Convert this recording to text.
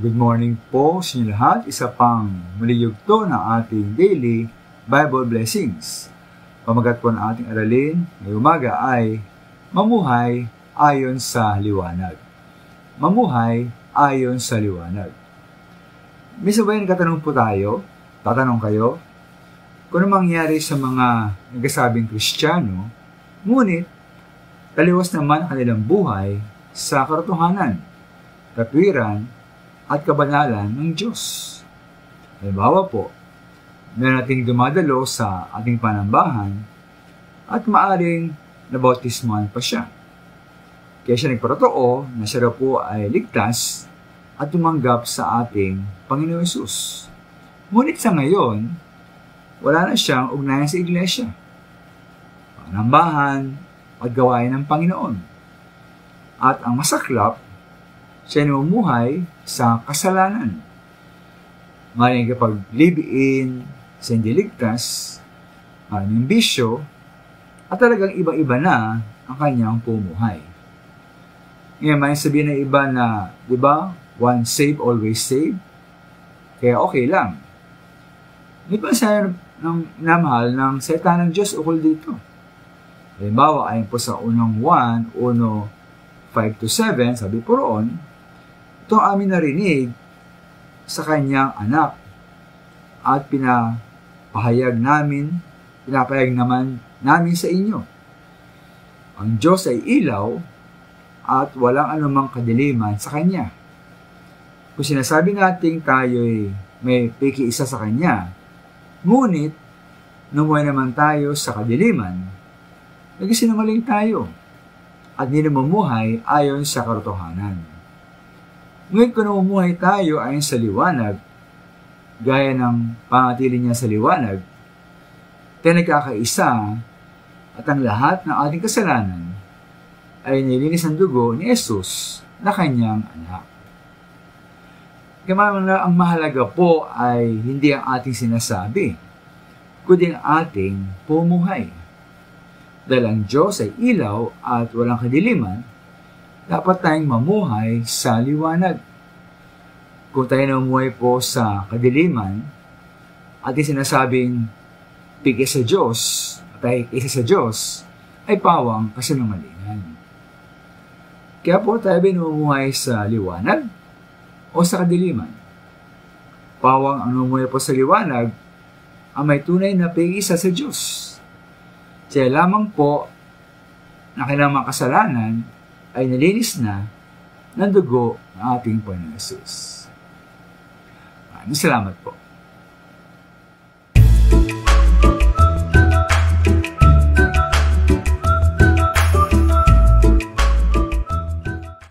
Good morning po sa inyo lahat. Isa pang muli yugto ng ating daily Bible blessings. Pamagat po ng ating aralin ngayong umaga ay Mamuhay ayon sa liwanag. Mamuhay ayon sa liwanag. May sabay nagtatanong po tayo, tatanong kayo, kung ano mangyari sa mga nagsasabing Kristiyano, ngunit taliwas naman ang kanilang buhay sa katotohanan, katwiran, at kabanalan ng Diyos. Halimbawa po, meron nating dumadalo sa ating panambahan at maaring nabautismuhan pa siya. Kaya siya nagpatotoo na siya po ay ligtas at tumanggap sa ating Panginoon Hesus. Ngunit sa ngayon, wala na siyang ugnayan sa iglesia, panambahan at gawain ng Panginoon. At ang masaklap, siya namumuhay sa kasalanan. Maring kapag live-in, sa hindi ligtas, maraming bisyo, at talagang iba-iba na ang kanyang pumuhay. Ngayon, may sabihin ng iba na, di ba, once saved, always saved. Kaya okay lang. Hindi pa siya namahal ng salita ng Diyos ukol dito. Halimbawa, ayon po sa unang 1, 5-7, sabi po roon, ito ang amin narinig sa kanyang anak at pinapahayag naman namin sa inyo. Ang Diyos ay ilaw at walang anumang kadiliman sa Kanya. Kung sinasabi natin tayo'y may pikiisa sa Kanya, ngunit numuhay naman tayo sa kadiliman, nagsinungaling tayo at hindi namumuhay ayon sa katotohanan. Ngayon kung namumuhay tayo ayon sa liwanag, gaya ng pangatili niya sa liwanag, tayo nagkakaisa at ang lahat ng ating kasalanan ay nilinis ng dugo ni Jesus na kanyang anak. Kaya ang mahalaga po ay hindi ang ating sinasabi, kundi ang ating pumuhay. Dahil ang Diyos ay ilaw at walang kadiliman, dapat tayong mamuhay sa liwanag. Kung tayo namuhay po sa kadiliman at sinasabing pigil sa Diyos at ay isa sa Diyos, ay pawang kasinungalingan. Kaya po tayo binumuhay sa liwanag o sa kadiliman. Pawang ang namuhay po sa liwanag ang may tunay na pig-isa sa Diyos. Kaya lamang po na kailang mga kasalanan ay nalinis na ng dugo ng ating Panginoon Hesus. Maraming salamat po.